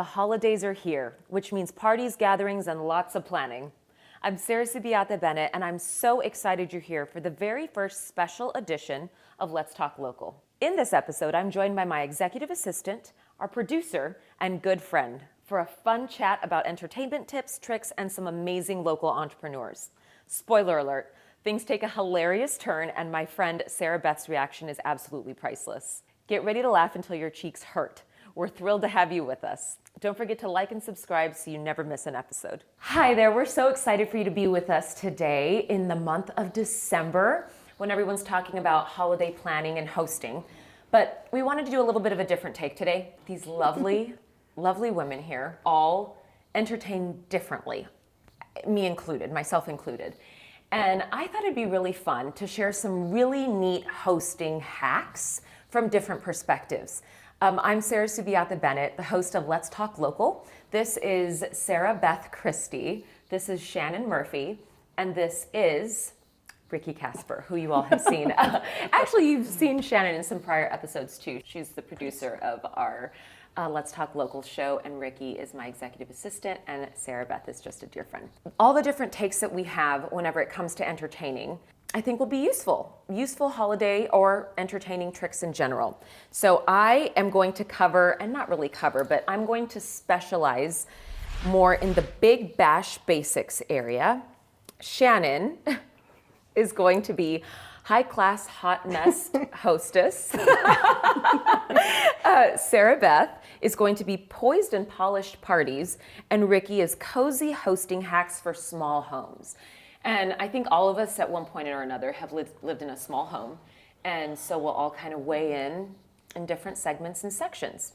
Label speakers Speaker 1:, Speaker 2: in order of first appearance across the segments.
Speaker 1: The holidays are here, which means parties, gatherings, and lots of planning. I'm Sarah Zubiate Bennett, and I'm so excited you're here for the very first special edition of Let's Talk Local. In this episode, I'm joined by my executive assistant, our producer, and good friend for a fun chat about entertainment tips, tricks, and some amazing local entrepreneurs. Spoiler alert, things take a hilarious turn, and my friend Sarah Beth's reaction is absolutely priceless. Get ready to laugh until your cheeks hurt. We're thrilled to have you with us. Don't forget to like and subscribe so you never miss an episode. Hi there, we're so excited for you to be with us today in the month of December when everyone's talking about holiday planning and hosting. But we wanted to do a little bit of a different take today. These lovely, lovely women here all entertain differently, me included, myself included. And I thought it'd be really fun to share some really neat hosting hacks from different perspectives. I'm Sarah Zubiate Bennett, the host of Let's Talk Local. This is Sarah Beth Christie. This is Shannon Murphy. And this is Ricky Casper, who you all have seen. Actually, you've seen Shannon in some prior episodes too. She's the producer of our Let's Talk Local show, and Ricky is my executive assistant, and Sarah Beth is just a dear friend. All the different takes that we have whenever it comes to entertaining, I think will be useful holiday or entertaining tricks in general. So I am going to cover, and not really cover, but I'm going to specialize more in the big bash basics area. Shannon is going to be high class hot mess hostess. Sarah Beth is going to be poised and polished parties, and Ricky is cozy hosting hacks for small homes. And I think all of us at one point or another have lived in a small home. And so we'll all kind of weigh in different segments and sections.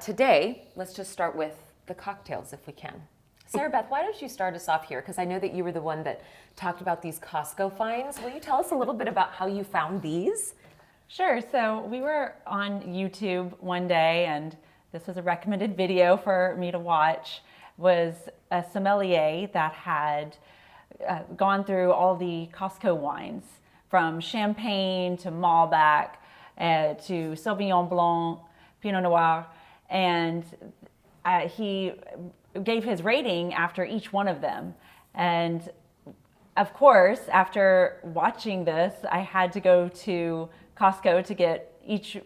Speaker 1: Today, let's just start with the cocktails if we can. Sarah Beth, why don't you start us off here? Because I know that you were the one that talked about these Costco finds. Will you tell us a little bit about how you found these?
Speaker 2: Sure. So we were on YouTube one day, and this was a recommended video for me to watch, was a sommelier that had gone through all the Costco wines, from Champagne to Malbec to Sauvignon Blanc, Pinot Noir, and he gave his rating after each one of them. And of course, after watching this, I had to go to Costco to get each,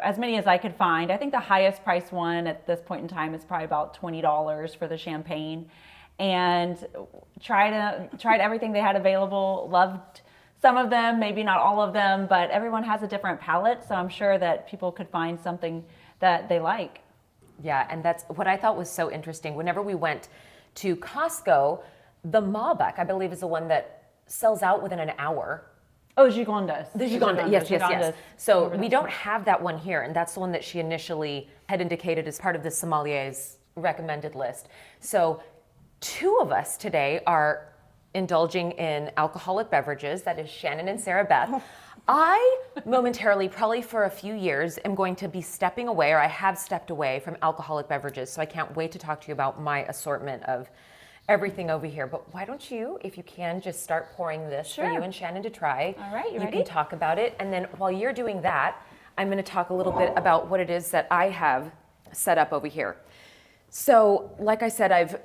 Speaker 2: as many as I could find. I think the highest priced one at this point in time is probably about $20 for the Champagne. And tried everything they had available, loved some of them, maybe not all of them, but everyone has a different palate, so I'm sure that people could find something that they like.
Speaker 1: Yeah, and that's what I thought was so interesting. Whenever we went to Costco, the Malbec, I believe, is the one that sells out within an hour.
Speaker 2: Oh, Gigondas.
Speaker 1: The Gigondas, yes. So we don't have that one here, and that's the one that she initially had indicated as part of the sommelier's recommended list. So two of us today are indulging in alcoholic beverages. That is Shannon and Sarah Beth. I momentarily, probably for a few years, am going to be stepping away, or I have stepped away from alcoholic beverages. So I can't wait to talk to you about my assortment of everything over here. But why don't you, if you can, just start pouring this for you and Shannon to try.
Speaker 2: All right, you
Speaker 1: You
Speaker 2: ready?
Speaker 1: can talk about it. And then while you're doing that, I'm going to talk a little bit about what it is that I have set up over here. So like I said, I've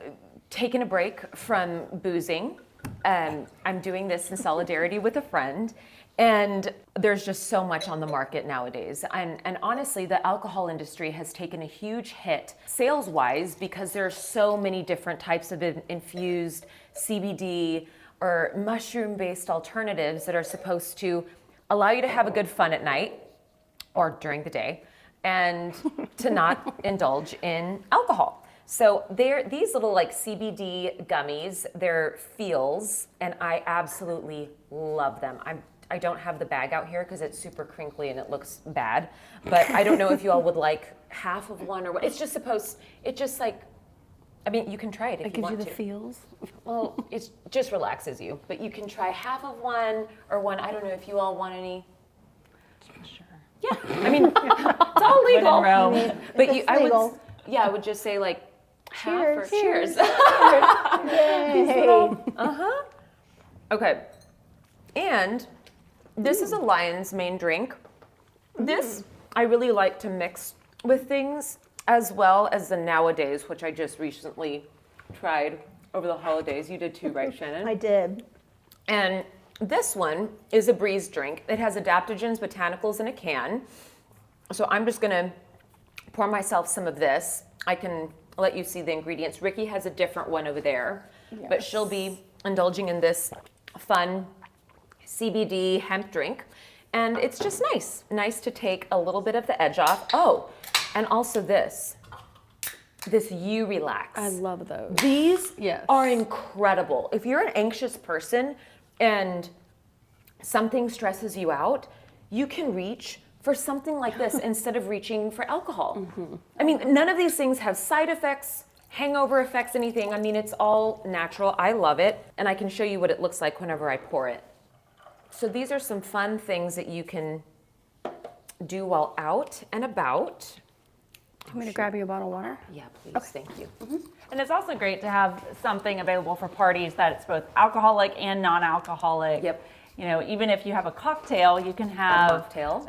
Speaker 1: taken a break from boozing. I'm doing this in solidarity with a friend, and there's just so much on the market nowadays. And honestly, the alcohol industry has taken a huge hit sales-wise because there are so many different types of infused CBD or mushroom-based alternatives that are supposed to allow you to have a good fun at night or during the day and to not indulge in alcohol. So they're these little like CBD gummies, they're Feels, and I absolutely love them. I don't have the bag out here because it's super crinkly and it looks bad, but I don't know if you all would like half of one or what. It's just like, I mean, you can try it if you want to.
Speaker 3: It gives you the feels?
Speaker 1: Well, it just relaxes you, but you can try half of one or one. I don't know if you all want any.
Speaker 2: Sure.
Speaker 1: Yeah, I mean, it's all legal.
Speaker 2: When in Rome.
Speaker 1: But
Speaker 3: It's
Speaker 1: I would just say like,
Speaker 3: Cheers.
Speaker 1: Cheers.
Speaker 3: Yay.
Speaker 1: Okay. And this is a lion's mane drink. This I really like to mix with things as well as the nowadays, which I just recently tried over the holidays. You did too, right, Shannon?
Speaker 3: I did.
Speaker 1: And this one is a breeze drink. It has adaptogens, botanicals in a can. So I'm just gonna pour myself some of this. I can let you see the ingredients. Ricky has a different one over there, but she'll be indulging in this fun CBD hemp drink. And it's just nice to take a little bit of the edge off. Oh, and also this You Relax.
Speaker 3: I love those.
Speaker 1: These
Speaker 3: Yes.
Speaker 1: are incredible. If you're an anxious person and something stresses you out, you can reach for something like this instead of reaching for alcohol.
Speaker 3: Mm-hmm.
Speaker 1: I mean, none of these things have side effects, hangover effects, anything. I mean, it's all natural. I love it. And I can show you what it looks like whenever I pour it. So these are some fun things that you can do while out and about.
Speaker 3: Want me to grab you a bottle of water?
Speaker 1: Yeah, please. Thank you.
Speaker 2: And it's also great to have something available for parties that it's both alcoholic and non-alcoholic.
Speaker 1: Yep.
Speaker 2: You know, even if you have a cocktail, you can have
Speaker 1: mocktail.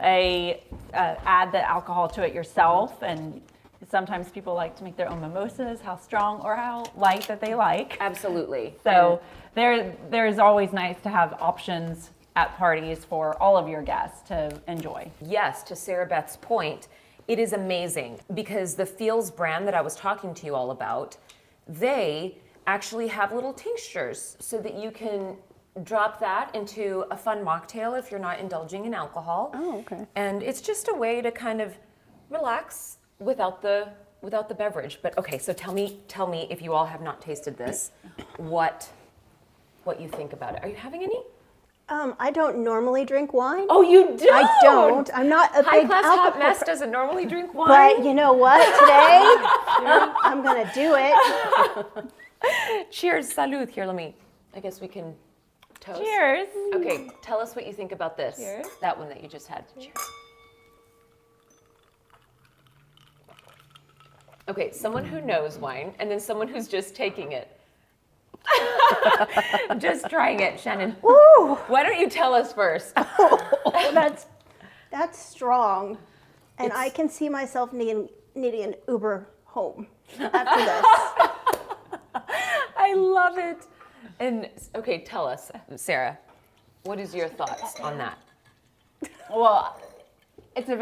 Speaker 2: add the alcohol to it yourself. And sometimes people like to make their own mimosas, how strong or how light that they like.
Speaker 1: Absolutely.
Speaker 2: So there's always nice to have options at parties for all of your guests to enjoy.
Speaker 1: Yes, to Sarah Beth's point, it is amazing because the Feels brand that I was talking to you all about, they actually have little tinctures so that you can drop that into a fun mocktail if you're not indulging in alcohol.
Speaker 3: Oh, okay.
Speaker 1: And it's just a way to kind of relax without the beverage. But okay, so tell me if you all have not tasted this, what you think about it. Are you having any?
Speaker 3: I don't normally drink wine.
Speaker 1: Oh, you don't?
Speaker 3: I don't. I'm not a
Speaker 1: High
Speaker 3: big
Speaker 1: class hot
Speaker 3: alcohol
Speaker 1: mess doesn't normally drink wine.
Speaker 3: But you know what? Today, I'm gonna do it.
Speaker 1: Cheers, salud. Here, I guess we can toast.
Speaker 2: Cheers.
Speaker 1: Okay, tell us what you think about this.
Speaker 2: Cheers.
Speaker 1: That one that you just had. Cheers. Okay, someone who knows wine and then someone who's just taking it. Just trying it, Shannon.
Speaker 3: Ooh,
Speaker 1: Why don't you tell us first?
Speaker 3: that's strong, and I can see myself needing an Uber home after this.
Speaker 1: I love it. And okay, tell us, Sarah, what is your thoughts on that?
Speaker 2: Well, to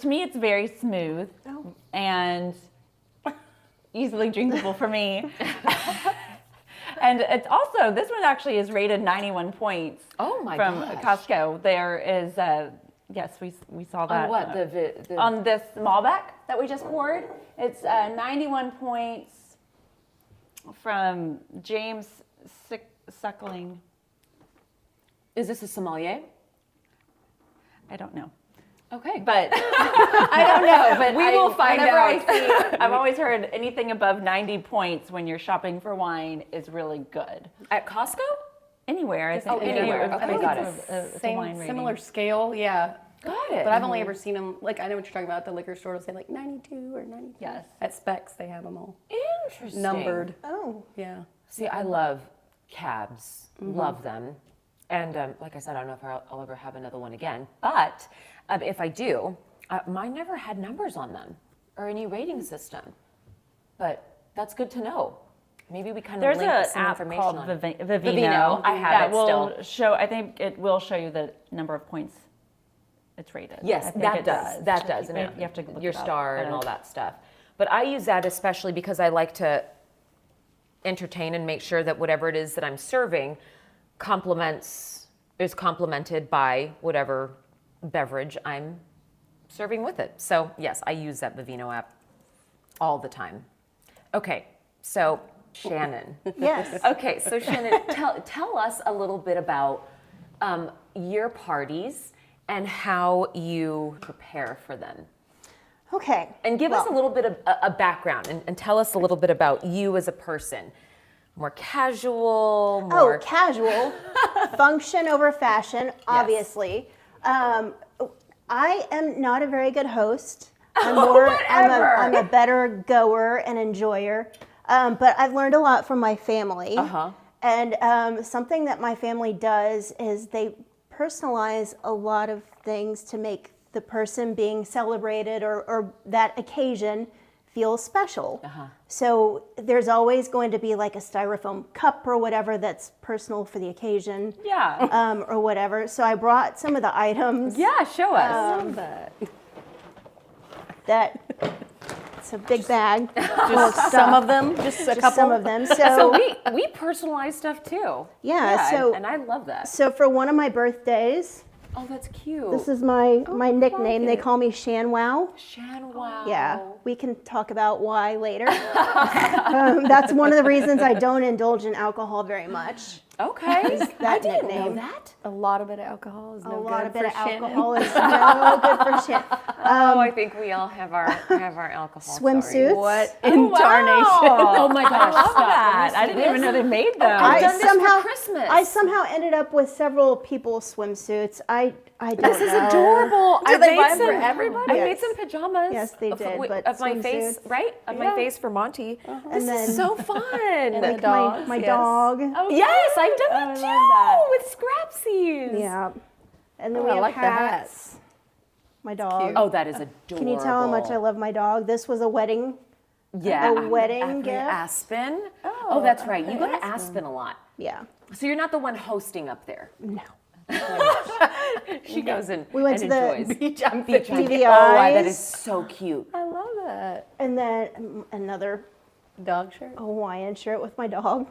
Speaker 2: me, it's very smooth and easily drinkable for me. And it's also, this one actually is rated 91 points
Speaker 1: Oh my
Speaker 2: from
Speaker 1: gosh.
Speaker 2: Costco. There is, yes, we saw that.
Speaker 1: On what? The
Speaker 2: On this Malbec that we just poured. It's 91 points from James Suckling.
Speaker 1: Is this a sommelier?
Speaker 2: I don't know.
Speaker 1: Okay.
Speaker 2: But I don't know. But
Speaker 1: We will find
Speaker 2: whenever
Speaker 1: out.
Speaker 2: I've always heard anything above 90 points when you're shopping for wine is really good.
Speaker 1: At Costco?
Speaker 2: Anywhere. I think
Speaker 1: anywhere.
Speaker 2: I
Speaker 1: Okay,
Speaker 2: think
Speaker 1: got
Speaker 2: it's a
Speaker 4: Same,
Speaker 2: wine rating.
Speaker 4: similar scale, yeah.
Speaker 1: Got it.
Speaker 4: But I've only ever seen them, like, I know what you're talking about. The liquor store will say, like, 92 or 93.
Speaker 2: Yes.
Speaker 4: At Specs, they have them all
Speaker 1: Interesting.
Speaker 4: numbered.
Speaker 3: Oh,
Speaker 4: Yeah.
Speaker 1: See, I love cabs. Love them. And like I said, I don't know if I'll ever have another one again. But if I do, mine never had numbers on them or any rating system. But that's good to know. Maybe we kind of
Speaker 2: There's
Speaker 1: link
Speaker 2: an
Speaker 1: some
Speaker 2: app
Speaker 1: information
Speaker 2: called
Speaker 1: on it.
Speaker 2: Vivino.
Speaker 1: I have
Speaker 2: that
Speaker 1: it
Speaker 2: will
Speaker 1: still.
Speaker 2: show. I think it will show you the number of points it's rated.
Speaker 1: Yes,
Speaker 2: I think
Speaker 1: that
Speaker 2: it
Speaker 1: does. That does. And
Speaker 2: You have to look
Speaker 1: your
Speaker 2: it up.
Speaker 1: star and all that stuff. But I use that especially because I like to entertain and make sure that whatever it is that I'm serving is complemented by whatever beverage I'm serving with it. So yes, I use that Vivino app all the time. Okay, so Shannon.
Speaker 3: yes.
Speaker 1: Okay, so Shannon, tell us a little bit about your parties and how you prepare for them.
Speaker 3: Okay.
Speaker 1: And give us a little bit of a background and tell us a little bit about you as a person. More casual, more...
Speaker 3: Oh, casual. Function over fashion, obviously. I am not a very good host. I'm I'm a better goer and enjoyer. But I've learned a lot from my family.
Speaker 1: Uh-huh.
Speaker 3: And something that my family does is they personalize a lot of things to make the person being celebrated or that occasion feel special. So there's always going to be like a styrofoam cup or whatever that's personal for the occasion.
Speaker 2: Yeah.
Speaker 3: Or whatever. So I brought some of the items
Speaker 1: Yeah, show us.
Speaker 4: Love that.
Speaker 3: that it's a big bag.
Speaker 4: Just some of them, just a couple.
Speaker 3: Some of them.
Speaker 1: So
Speaker 3: So
Speaker 1: we personalize stuff too.
Speaker 3: yeah, so
Speaker 1: and I love that.
Speaker 3: so for one of my birthdays,
Speaker 1: Oh, that's cute.
Speaker 3: this is my nickname. They call me ShanWow.
Speaker 1: ShanWow.
Speaker 3: Yeah, we can talk about why later. That's one of the reasons I don't indulge in alcohol very much.
Speaker 1: Okay.
Speaker 3: That
Speaker 1: didn't
Speaker 3: nickname.
Speaker 1: know that.
Speaker 4: A lot of bit of alcohol is
Speaker 3: A
Speaker 4: no
Speaker 3: lot
Speaker 4: good
Speaker 3: of bit
Speaker 4: for
Speaker 3: of
Speaker 4: Shannon.
Speaker 3: alcohol is no good for shit.
Speaker 1: Oh, I think we all have our alcohol.
Speaker 3: Swimsuits.
Speaker 1: stories.
Speaker 4: What in tarnation?
Speaker 1: Oh my gosh!
Speaker 2: I love
Speaker 1: stop.
Speaker 2: that. I didn't even know they made those.
Speaker 1: I've done this for Christmas.
Speaker 3: I somehow ended up with several people's swimsuits. I don't
Speaker 1: This is
Speaker 3: know.
Speaker 1: adorable.
Speaker 4: Did
Speaker 1: I
Speaker 4: they
Speaker 1: made
Speaker 4: buy them
Speaker 1: some
Speaker 4: for everybody?
Speaker 1: I
Speaker 3: Yes.
Speaker 1: made some pajamas.
Speaker 3: Yes, they did, but
Speaker 1: of my face,
Speaker 3: swimsuits.
Speaker 1: right? Of my face for Monty. This
Speaker 3: And then-
Speaker 1: is so fun.
Speaker 3: Like
Speaker 4: dogs,
Speaker 3: my
Speaker 4: yes.
Speaker 3: dog.
Speaker 2: Oh,
Speaker 1: Yes, I've done
Speaker 2: I
Speaker 1: that
Speaker 2: love
Speaker 1: too
Speaker 2: that.
Speaker 1: with scrapsies.
Speaker 3: Yeah. And then
Speaker 4: Oh,
Speaker 3: we
Speaker 4: I
Speaker 3: have
Speaker 4: like the
Speaker 3: hats. My dog.
Speaker 4: cute.
Speaker 1: Oh, that is adorable.
Speaker 3: Can you tell how much I love my dog? This was a wedding.
Speaker 1: Yeah,
Speaker 3: a wedding gift?
Speaker 1: Aspen. Oh, that's right. You go to Aspen a lot.
Speaker 3: Yeah.
Speaker 1: So you're not the one hosting up there.
Speaker 3: No.
Speaker 1: She goes in
Speaker 3: We went
Speaker 1: and
Speaker 3: to the
Speaker 1: enjoys.
Speaker 4: Beach. I'm
Speaker 1: Beach
Speaker 4: thinking.
Speaker 1: Oh, wow, that
Speaker 3: TVIs.
Speaker 1: is so cute.
Speaker 4: I love that.
Speaker 3: And then another
Speaker 4: Dog shirt.
Speaker 3: Hawaiian shirt with my dog.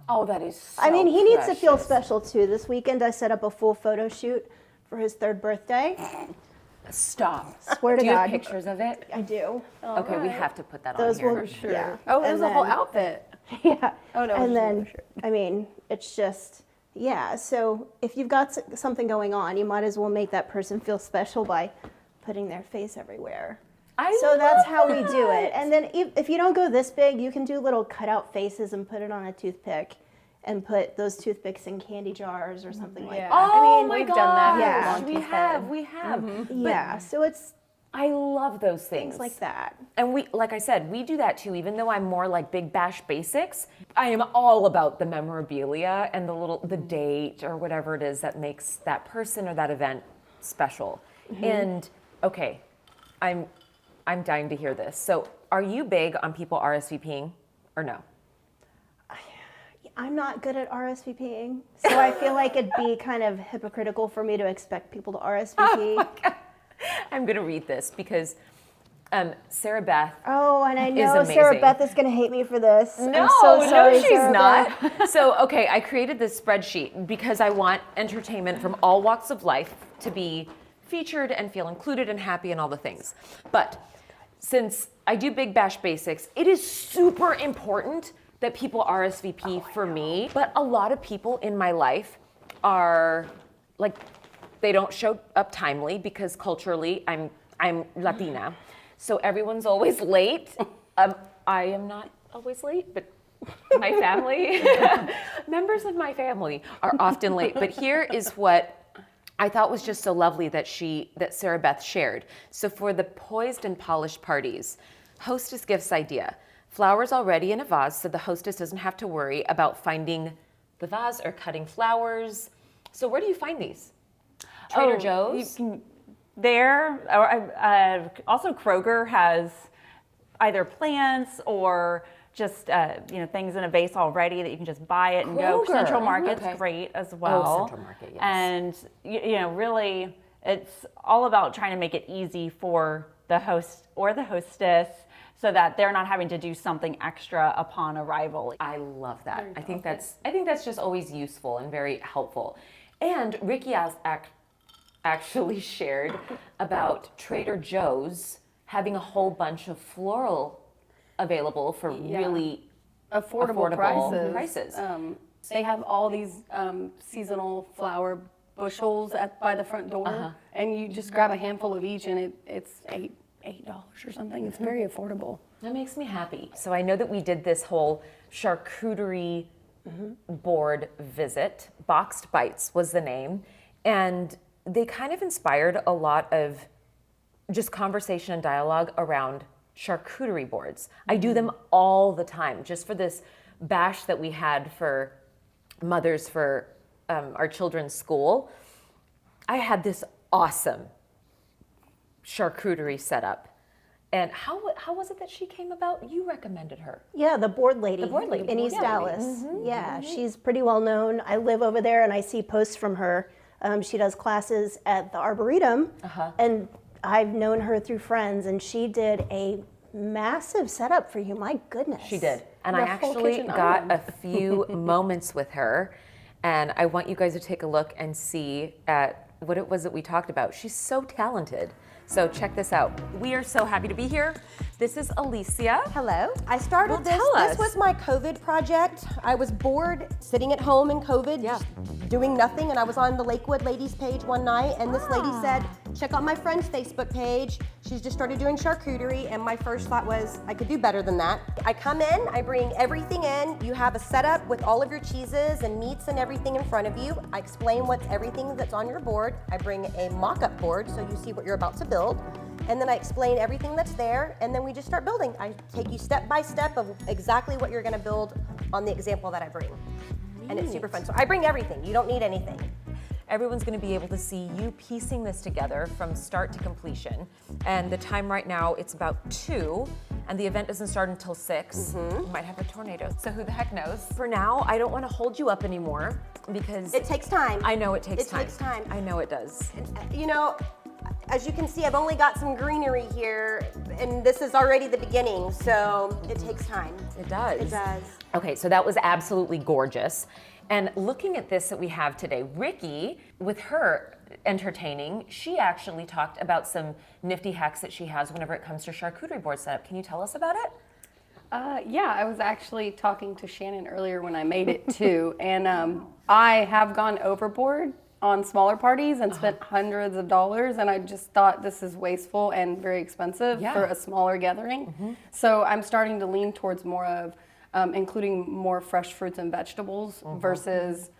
Speaker 1: Oh, that is so
Speaker 3: I mean, he needs to feel
Speaker 1: precious.
Speaker 3: special too. This weekend I set up a full photo shoot for his 3rd birthday.
Speaker 1: Stop.
Speaker 3: Swear to
Speaker 1: Do you have
Speaker 3: God.
Speaker 1: pictures of it?
Speaker 3: I do.
Speaker 1: Okay, we have to put that
Speaker 3: Those
Speaker 1: on here.
Speaker 3: will,
Speaker 4: Sure.
Speaker 3: yeah.
Speaker 4: Oh, it
Speaker 3: And
Speaker 4: was a whole
Speaker 3: then-
Speaker 4: outfit.
Speaker 3: Yeah.
Speaker 4: Oh, no, it was
Speaker 3: And
Speaker 4: just
Speaker 3: then,
Speaker 4: another shirt.
Speaker 3: I mean, it's just, yeah. So if you've got something going on, you might as well make that person feel special by putting their face everywhere. So that's how we do it. And then if you don't go this big, you can do little cutout faces and put it on a toothpick and put those toothpicks in candy jars or something like
Speaker 4: Yeah.
Speaker 3: that.
Speaker 1: Oh
Speaker 3: I mean,
Speaker 1: my
Speaker 4: we've
Speaker 1: gosh.
Speaker 4: done that.
Speaker 3: Yeah.
Speaker 1: We
Speaker 4: Monty's
Speaker 1: have.
Speaker 4: head.
Speaker 1: We have.
Speaker 3: yeah. So it's
Speaker 1: I love those things.
Speaker 3: things like that.
Speaker 1: And we, like I said, we do that too, even though I'm more like big bash basics. I am all about the memorabilia and the date or whatever it is that makes that person or that event special. And okay, I'm dying to hear this. So are you big on people RSVPing or no?
Speaker 3: I'm not good at RSVPing, so I feel like it'd be kind of hypocritical for me to expect people to RSVP.
Speaker 1: I'm going to read this because Sarah Beth.
Speaker 3: Oh, and I know
Speaker 1: amazing.
Speaker 3: Sarah Beth is going to hate me for this.
Speaker 1: No,
Speaker 3: I'm so sorry,
Speaker 1: no, she's
Speaker 3: Sarah
Speaker 1: not.
Speaker 3: Beth.
Speaker 1: So, okay, I created this spreadsheet because I want entertainment from all walks of life to be featured and feel included and happy and all the things. But since I do Big Bash Basics, it is super important that people RSVP for me. But a lot of people in my life are like, they don't show up timely because culturally I'm Latina. So everyone's always late. I am not always late, but my family, members of my family are often late. But here is what I thought was just so lovely that Sarah Beth shared. So for the poised and polished parties, hostess gifts idea. Flowers already in a vase, so the hostess doesn't have to worry about finding the vase or cutting flowers. So where do you find these? Trader Joe's?
Speaker 2: There, or also Kroger has either plants or just things in a vase already that you can just buy it and go.
Speaker 1: Kroger.
Speaker 2: Central Market's
Speaker 1: Okay.
Speaker 2: great as well.
Speaker 1: Central Market, yes.
Speaker 2: And really, it's all about trying to make it easy for the host or the hostess so that they're not having to do something extra upon arrival.
Speaker 1: I love that. I think that's just always useful and very helpful. And Ricky actually shared about Trader Joe's having a whole bunch of floral available for really
Speaker 4: affordable
Speaker 1: prices.
Speaker 4: They have all these seasonal flower bushels by the front door, and you just grab a handful of each, and it's $8 or something. It's very affordable.
Speaker 1: That makes me happy. So I know that we did this whole charcuterie board visit. Boxed Bites was the name. And they kind of inspired a lot of just conversation and dialogue around charcuterie boards. I do them all the time, just for this bash that we had for mothers for our children's school. I had this awesome charcuterie setup. And how was it that she came about? You recommended her.
Speaker 3: Yeah, the board lady.
Speaker 1: The board lady.
Speaker 3: in East
Speaker 1: Yeah.
Speaker 3: Dallas. Yeah, she's pretty well known. I live over there, and I see posts from her. She does classes at the Arboretum, and I've known her through friends, and she did a massive setup for you. My goodness.
Speaker 1: She did. And
Speaker 4: The
Speaker 1: I
Speaker 4: whole
Speaker 1: actually
Speaker 4: kitchen
Speaker 1: got
Speaker 4: island.
Speaker 1: a few moments with her, and I want you guys to take a look and see at what it was that we talked about. She's so talented. So check this out. We are so happy to be here. This is Alicia.
Speaker 5: Hello. I started
Speaker 1: Well,
Speaker 5: this.
Speaker 1: tell us.
Speaker 5: This was my COVID project. I was bored sitting at home in COVID, just doing nothing, and I was on the Lakewood ladies page one night, and this lady said, check out my friend's Facebook page. She's just started doing charcuterie, and my first thought was, I could do better than that. I come in, I bring everything in. You have a setup with all of your cheeses and meats and everything in front of you. I explain what's everything that's on your board. I bring a mock-up board so you see what you're about to build. And then I explain everything that's there, and then we just start building. I take you step by step of exactly what you're gonna build on the example that I bring. And it's super fun. So I bring everything, you don't need anything.
Speaker 1: Everyone's going to be able to see you piecing this together from start to completion. And the time right now, it's about 2, and the event doesn't start until 6. We might have a tornado, so who the heck knows? For now, I don't want to hold you up anymore because
Speaker 5: It takes time.
Speaker 1: I know it takes time.
Speaker 5: It takes time.
Speaker 1: I know it does.
Speaker 5: You know, as you can see, I've only got some greenery here, and this is already the beginning, so it takes time.
Speaker 1: It does.
Speaker 5: It does.
Speaker 1: Okay, so that was absolutely gorgeous. And looking at this that we have today, Ricky, with her entertaining, she actually talked about some nifty hacks that she has whenever it comes to charcuterie board setup. Can you tell us about it?
Speaker 4: Yeah, I was actually talking to Shannon earlier when I made it too, and I have gone overboard on smaller parties and spent hundreds of dollars, and I just thought this is wasteful and very expensive for a smaller gathering. So I'm starting to lean towards more of including more fresh fruits and vegetables versus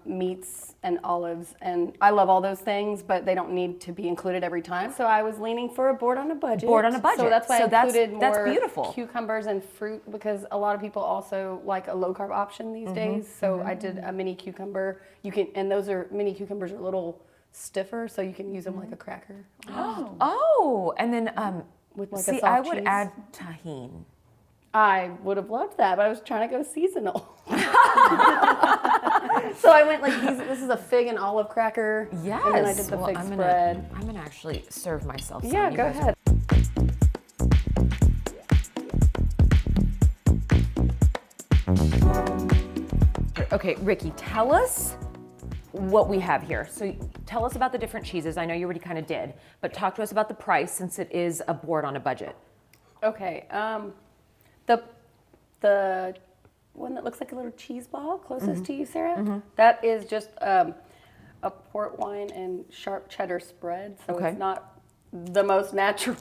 Speaker 4: meats and olives. And I love all those things, but they don't need to be included every time. So I was leaning for a board on a budget.
Speaker 1: Board on a budget.
Speaker 4: So that's why I included
Speaker 1: that's
Speaker 4: more
Speaker 1: beautiful.
Speaker 4: cucumbers and fruit, because a lot of people also like a low carb option these days. So I did a mini cucumber. You can, and those are mini cucumbers are a little stiffer, so you can use them like a cracker.
Speaker 1: Oh, and then
Speaker 4: With like a
Speaker 1: see,
Speaker 4: soft
Speaker 1: I would
Speaker 4: cheese.
Speaker 1: add tahini.
Speaker 4: I would have loved that, but I was trying to go seasonal. So I went like this is a fig and olive cracker.
Speaker 1: Yes.
Speaker 4: And then I did the fig spread.
Speaker 1: I'm gonna actually serve myself some.
Speaker 4: Yeah,
Speaker 1: You
Speaker 4: go
Speaker 1: guys-
Speaker 4: ahead.
Speaker 1: Okay, Ricky, tell us what we have here. So tell us about the different cheeses. I know you already kind of did, but talk to us about the price since it is a board on a budget.
Speaker 4: Okay. The one that looks like a little cheese ball closest to you, Sarah, that is just a port wine and sharp cheddar spread. So
Speaker 1: Okay.
Speaker 4: it's not the most natural,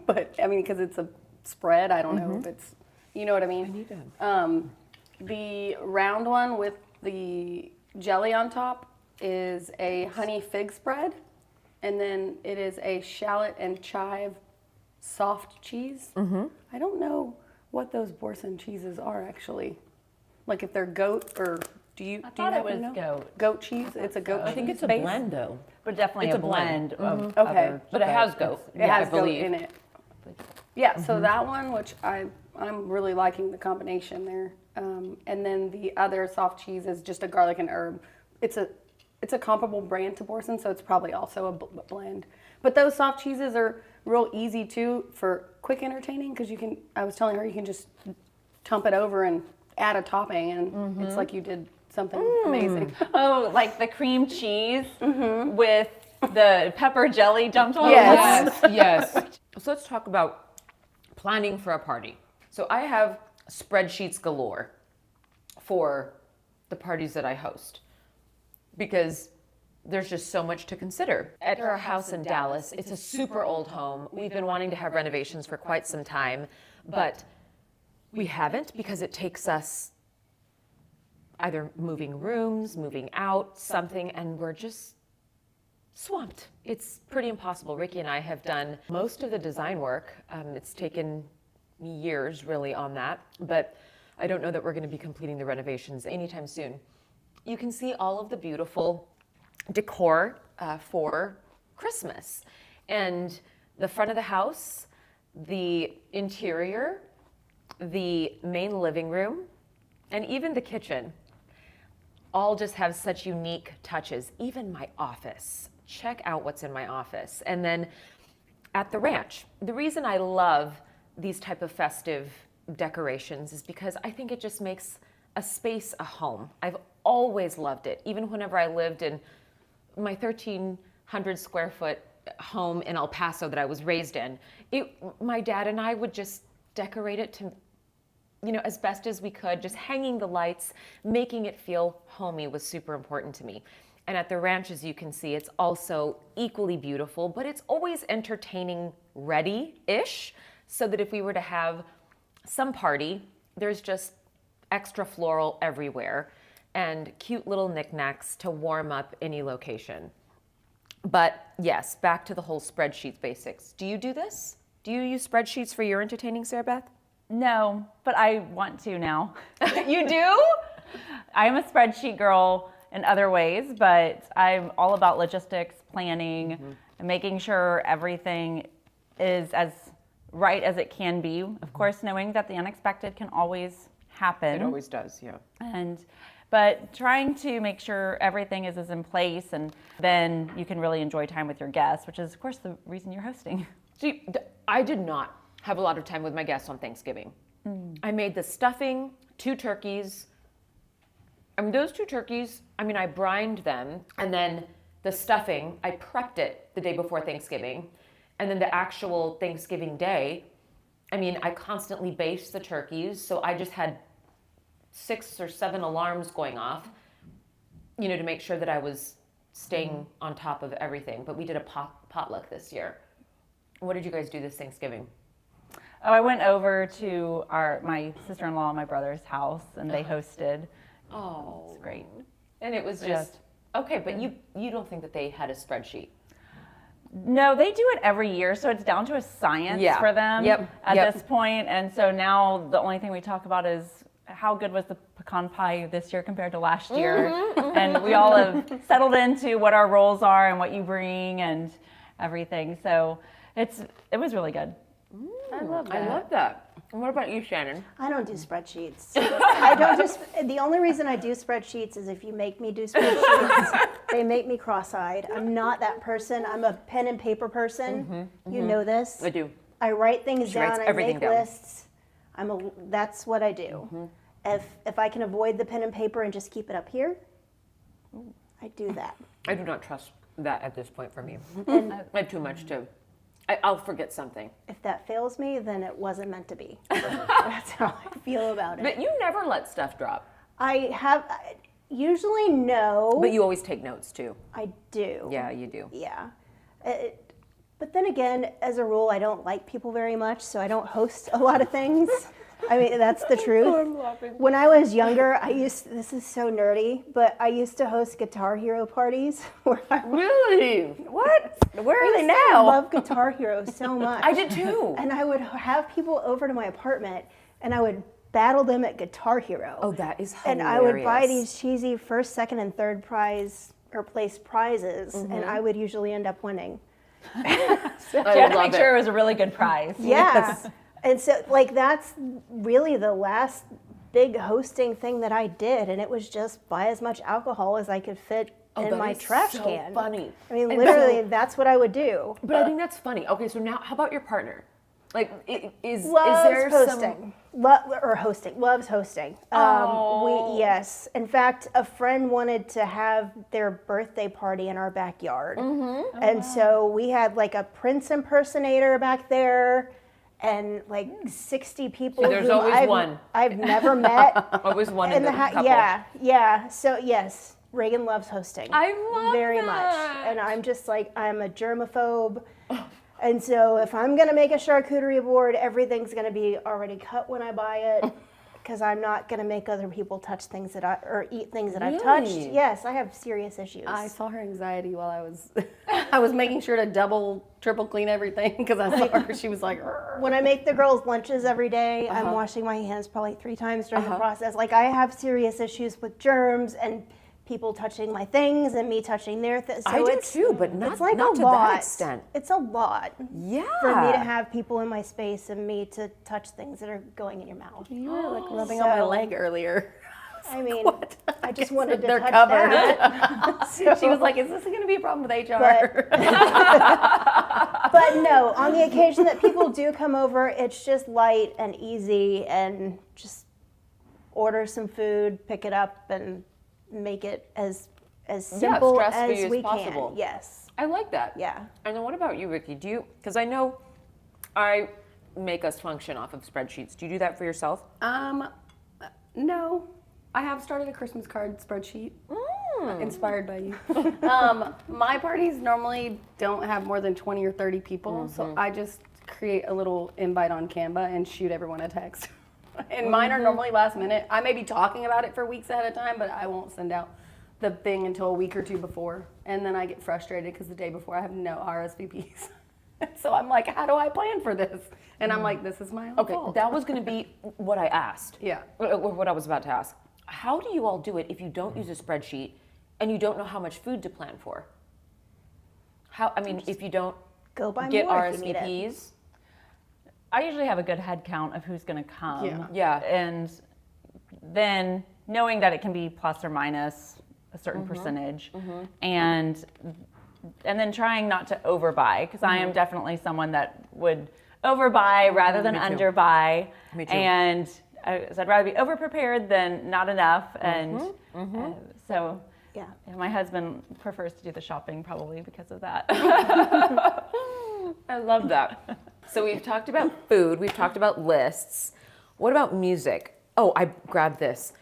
Speaker 4: but I mean, because it's a spread, I don't know if it's, you know what I mean? The round one with the jelly on top is a honey fig spread, and then it is a shallot and chive soft cheese. I don't know what those Borson cheeses are actually. Like if they're goat or do you
Speaker 2: thought it
Speaker 4: happen to
Speaker 2: was
Speaker 4: know?
Speaker 2: goat.
Speaker 4: Goat cheese? It's a goat cheese.
Speaker 6: I think it's a
Speaker 4: base?
Speaker 6: blend though.
Speaker 2: But definitely
Speaker 6: It's
Speaker 2: a
Speaker 6: a blend.
Speaker 2: blend of
Speaker 4: Okay.
Speaker 2: other
Speaker 6: But it has
Speaker 2: goats.
Speaker 6: goat.
Speaker 4: It has
Speaker 6: I
Speaker 4: goat
Speaker 6: believe.
Speaker 4: in it. Yeah, so that one, which I'm really liking the combination there. And then the other soft cheese is just a garlic and herb. It's a comparable brand to Borson, so it's probably also a blend. But those soft cheeses are real easy too for quick entertaining, because you can. I was telling her you can just dump it over and add a topping, and it's like you did something amazing.
Speaker 2: Oh, like the cream cheese with the pepper jelly dumped on
Speaker 4: Yes.
Speaker 2: top?
Speaker 6: Yes.
Speaker 1: So let's talk about planning for a party. So I have spreadsheets galore for the parties that I host because there's just so much to consider. At our house in Dallas, it's a super old home. We've been wanting to have renovations for quite some time, but we haven't because it takes us either moving rooms, moving out, something, and we're just swamped. It's pretty impossible. Ricky and I have done most of the design work. It's taken me years really on that, but I don't know that we're going to be completing the renovations anytime soon. You can see all of the beautiful decor for Christmas. And the front of the house, the interior, the main living room, and even the kitchen all just have such unique touches. Even my office. Check out what's in my office. And then at the ranch, the reason I love these type of festive decorations is because I think it just makes a space a home. I've always loved it. Even whenever I lived in my 1,300 square foot home in El Paso that I was raised in, my dad and I would just decorate it to, as best as we could. Just hanging the lights, making it feel homey was super important to me. And at the ranch, as you can see, it's also equally beautiful, but it's always entertaining ready-ish, so that if we were to have some party, there's just extra floral everywhere and cute little knickknacks to warm up any location. But yes, back to the whole spreadsheets basics. Do you do this? Do you use spreadsheets for your entertaining, Sarah Beth?
Speaker 2: No, but I want to now.
Speaker 1: You do?
Speaker 2: I'm a spreadsheet girl in other ways, but I'm all about logistics, planning, and making sure everything is as right as it can be. Of course, knowing that the unexpected can always happen.
Speaker 1: It always does, yeah.
Speaker 2: But trying to make sure everything is in place, and then you can really enjoy time with your guests, which is, of course, the reason you're hosting.
Speaker 1: See, I did not have a lot of time with my guests on Thanksgiving. I made the stuffing, 2 turkeys. Those 2 turkeys, I brined them, and then the stuffing, I prepped it the day before Thanksgiving. And then the actual Thanksgiving day, I constantly based the turkeys, so I just had 6 or 7 alarms going off, to make sure that I was staying on top of everything. But we did a potluck this year. What did you guys do this Thanksgiving?
Speaker 2: Oh, I went over to my sister-in-law and my brother's house, and they hosted.
Speaker 1: Oh,
Speaker 2: It's great.
Speaker 1: And it was just okay. But you don't think that they had a spreadsheet?
Speaker 2: No, they do it every year, so it's down to a science for them at this point. And so now the only thing we talk about is how good was the pecan pie this year compared to last year. And we all have settled into what our roles are and what you bring and everything. So it was really good.
Speaker 1: I love that. And what about you, Shannon?
Speaker 3: I don't do spreadsheets. The only reason I do spreadsheets is if you make me do spreadsheets, they make me cross-eyed. I'm not that person. I'm a pen and paper person. You know this.
Speaker 1: I do.
Speaker 3: I write things
Speaker 1: She writes
Speaker 3: down. I
Speaker 1: everything
Speaker 3: make
Speaker 1: down.
Speaker 3: lists. That's what I do. If I can avoid the pen and paper and just keep it up here, I do that.
Speaker 1: I do not trust that at this point for me.
Speaker 3: And
Speaker 1: I have too much to. I'll forget something.
Speaker 3: if that fails me, then it wasn't meant to be. That's how I feel about it.
Speaker 1: But you never let stuff drop.
Speaker 3: Usually no.
Speaker 1: But you always take notes too.
Speaker 3: I do.
Speaker 1: Yeah, you do.
Speaker 3: Yeah. But then again, as a rule, I don't like people very much, so I don't host a lot of things. That's the truth.
Speaker 1: I'm laughing.
Speaker 3: When I was younger, this is so nerdy, but I used to host Guitar Hero parties.
Speaker 1: Really? What? Where are they
Speaker 3: I
Speaker 1: now?
Speaker 3: love Guitar Hero so much.
Speaker 1: I did too.
Speaker 3: And I would have people over to my apartment, and I would battle them at Guitar Hero.
Speaker 1: Oh, that is hilarious.
Speaker 3: And I would buy these cheesy first, second, and third place prizes, and I would usually end up winning.
Speaker 2: You had to make sure it was a really good prize.
Speaker 3: Yeah. And so, that's really the last big hosting thing that I did, and it was just buy as much alcohol as I could fit in my trash can.
Speaker 1: Funny.
Speaker 3: Literally, that's what I would do.
Speaker 1: But I think that's funny. Okay, so now, how about your partner? Is
Speaker 3: Loves
Speaker 1: there
Speaker 3: hosting. Loves hosting. Yes. In fact, a friend wanted to have their birthday party in our backyard. And so we had a Prince impersonator back there and 60 people
Speaker 1: So there's
Speaker 3: who
Speaker 1: always one.
Speaker 3: I've never met.
Speaker 1: Always one in the couple.
Speaker 3: Yeah. So yes, Reagan loves hosting.
Speaker 1: I love
Speaker 3: very
Speaker 1: that.
Speaker 3: much. And I'm just I'm a germaphobe. And so if I'm going to make a charcuterie board, everything's going to be already cut when I buy it, because I'm not going to make other people touch things or eat things that I've touched.
Speaker 1: Really?
Speaker 3: Yes, I have serious issues.
Speaker 4: I saw her anxiety while I was making sure to double, triple clean everything because I saw her. She was like, "Rrr."
Speaker 3: When I make the girls' lunches every day, I'm washing my hands probably 3 times during the process. I have serious issues with germs and people touching my things and me touching their things. So
Speaker 1: I do too, but not,
Speaker 3: it's like
Speaker 1: not
Speaker 3: a
Speaker 1: to
Speaker 3: lot.
Speaker 1: that extent.
Speaker 3: It's a lot
Speaker 1: Yeah.
Speaker 3: for me to have people in my space and me to touch things that are going in your mouth.
Speaker 4: You were like rubbing on my leg earlier.
Speaker 3: I mean,
Speaker 4: What?
Speaker 3: I just wanted to
Speaker 4: They're
Speaker 3: touch
Speaker 4: covered.
Speaker 3: that.
Speaker 4: She was like, "Is this going to be a problem with HR?"
Speaker 3: But no, on the occasion that people do come over, it's just light and easy and just order some food, pick it up, and make it as simple
Speaker 1: stress-free
Speaker 3: as
Speaker 1: as
Speaker 3: we
Speaker 1: possible.
Speaker 3: can. Yes.
Speaker 1: I like that.
Speaker 3: Yeah.
Speaker 1: And then what about you, Ricky? Do you, because I know I make us function off of spreadsheets. Do you do that for yourself?
Speaker 4: No. I have started a Christmas card spreadsheet. Inspired by you. My parties normally don't have more than 20 or 30 people, so I just create a little invite on Canva and shoot everyone a text. And mine are normally last minute. I may be talking about it for weeks ahead of time, but I won't send out the thing until a week or two before. And then I get frustrated because the day before I have no RSVPs. So I'm like, how do I plan for this? And I'm like, this is my own fault.
Speaker 1: That was going to be what I asked.
Speaker 4: Yeah.
Speaker 1: Or what I was about to ask. How do you all do it if you don't use a spreadsheet and you don't know how much food to plan for? If you don't
Speaker 3: Go buy
Speaker 1: get
Speaker 3: more if you need it.
Speaker 1: RSVPs.
Speaker 2: I usually have a good head count of who's going to come.
Speaker 1: Yeah.
Speaker 2: And then knowing that it can be plus or minus a certain percentage, and then trying not to overbuy, because I am definitely someone that would overbuy rather than
Speaker 1: Me too.
Speaker 2: underbuy.
Speaker 1: Me too.
Speaker 2: And I'd rather be overprepared than not enough. And so
Speaker 3: Yeah.
Speaker 2: my husband prefers to do the shopping probably because of that.
Speaker 1: I love that. So we've talked about food, we've talked about lists. What about music? Oh, I grabbed this.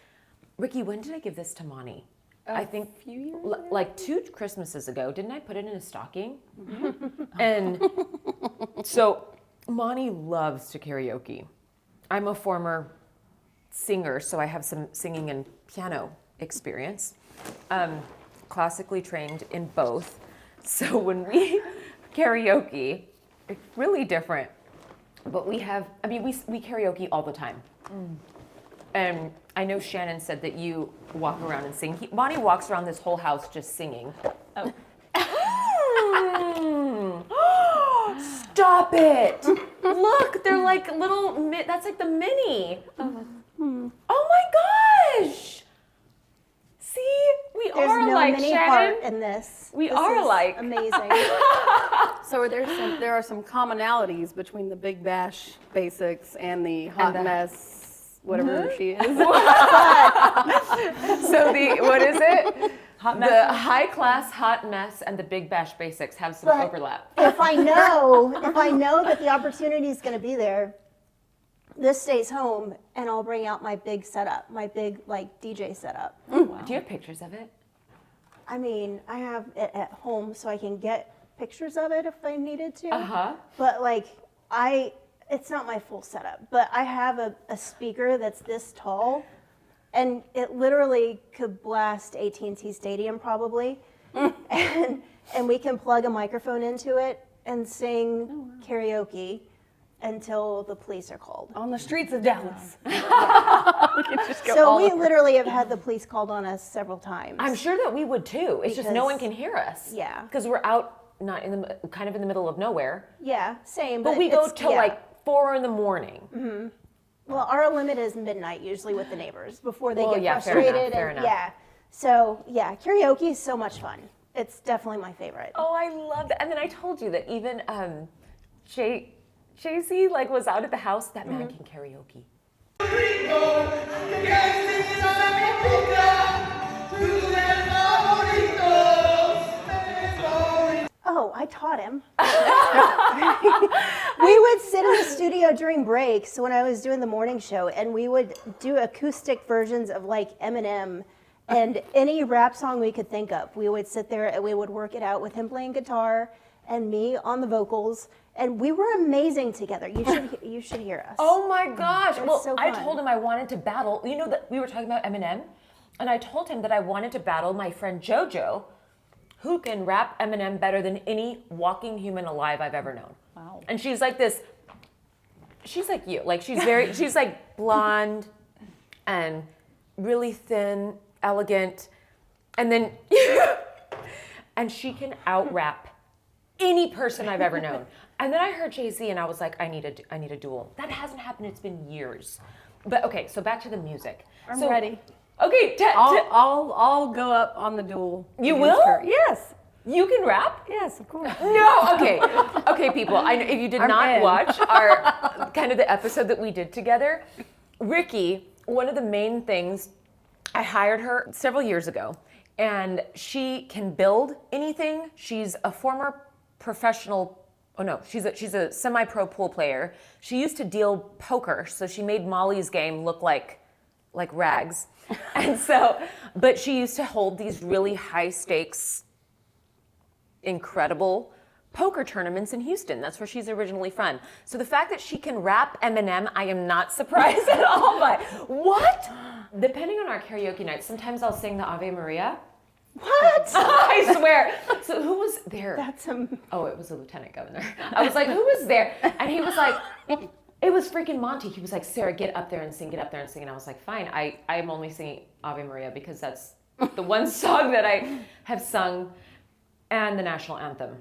Speaker 1: Ricky, when did I give this to Monty? I think
Speaker 4: a few years
Speaker 1: like 2 Christmases ago. Didn't I put it in a stocking? And so Monty loves to karaoke. I'm a former singer, so I have some singing and piano experience. Classically trained in both. So when we karaoke, it's really different. But we karaoke all the time. And I know Shannon said that you walk around and sing. Bonnie walks around this whole house just singing. Stop it! Look, they're like little, that's like the mini. Oh my gosh! See, we
Speaker 3: There's
Speaker 1: are
Speaker 3: no
Speaker 1: like
Speaker 3: mini
Speaker 1: Shannon.
Speaker 3: heart in this.
Speaker 1: We
Speaker 3: This
Speaker 1: are
Speaker 3: is
Speaker 1: like.
Speaker 3: amazing.
Speaker 4: So there are some commonalities between the Big Bash basics and the hot mess, whatever she is.
Speaker 1: So what is it? The high class hot mess and the Big Bash basics have some
Speaker 3: But
Speaker 1: overlap.
Speaker 3: if I know that the opportunity is going to be there, this stays home, and I'll bring out my big setup, my big like DJ setup.
Speaker 1: Do you have pictures of it?
Speaker 3: I mean, I have it at home, so I can get pictures of it if I needed to. But like, it's not my full setup. But I have a speaker that's this tall, and it literally could blast AT&T Stadium probably, and we can plug a microphone into it and sing karaoke until the police are called.
Speaker 4: On the streets of Dallas.
Speaker 3: So we literally have had the police called on us several times.
Speaker 1: I'm sure that we would too. It's just no
Speaker 3: Because-
Speaker 1: one can hear us.
Speaker 3: Yeah.
Speaker 1: Because we're out, not kind of in the middle of nowhere.
Speaker 3: Yeah, same.
Speaker 1: But we go
Speaker 3: it's-
Speaker 1: till
Speaker 3: yeah.
Speaker 1: like 4 in the morning.
Speaker 3: Well, our limit is midnight usually with the neighbors before they
Speaker 1: Well,
Speaker 3: get
Speaker 1: yeah, fair
Speaker 3: frustrated.
Speaker 1: enough, fair
Speaker 3: and
Speaker 1: enough.
Speaker 3: yeah, so yeah, karaoke is so much fun. It's definitely my favorite.
Speaker 1: Oh, I love that. And then I told you that even JC like was out at the house. That man can karaoke.
Speaker 3: Oh, I taught him. We would sit in the studio during breaks when I was doing the morning show, and we would do acoustic versions of like Eminem and any rap song we could think of. We would sit there and we would work it out with him playing guitar and me on the vocals, and we were amazing together. You should hear us.
Speaker 1: Oh my gosh. Well,
Speaker 3: so
Speaker 1: I
Speaker 3: fun.
Speaker 1: told him I wanted to battle. You know that we were talking about Eminem, and I told him that I wanted to battle my friend JoJo, who can rap Eminem better than any walking human alive I've ever known.
Speaker 2: Wow.
Speaker 1: And she's like this, she's like you. Like she's like blonde and really thin, elegant, And then, and she can out-rap any person I've ever known. And then I heard Jay-Z and I was like, I need a duel. That hasn't happened, it's been years. But okay, so back to the music.
Speaker 4: I'm
Speaker 1: So-
Speaker 4: ready.
Speaker 1: Okay,
Speaker 4: I'll go up on the duel.
Speaker 1: You
Speaker 4: against
Speaker 1: will?
Speaker 4: her. Yes.
Speaker 1: you can rap?
Speaker 4: Yes, of course.
Speaker 1: No, okay. Okay, people, I know if you did
Speaker 4: I'm
Speaker 1: not
Speaker 4: in.
Speaker 1: watch our kind of the episode that we did together, Ricky, one of the main things, I hired her several years ago, and she can build anything. She's a former professional, she's a semi-pro pool player. She used to deal poker, so she made Molly's game look like rags. And so, but she used to hold these really high stakes, incredible poker tournaments in Houston. That's where she's originally from. So the fact that she can rap Eminem, I am not surprised at all by. What? Depending on our karaoke nights, sometimes I'll sing the Ave Maria.
Speaker 3: What?
Speaker 1: I swear. So who was there?
Speaker 3: That's
Speaker 1: Oh, it was the lieutenant governor. I was like, who was there? And he was like, it was freaking Monty. He was like, Sarah, get up there and sing, get up there and sing. And I was like, fine. I am only singing Ave Maria because that's the one song that I have sung, and the national anthem.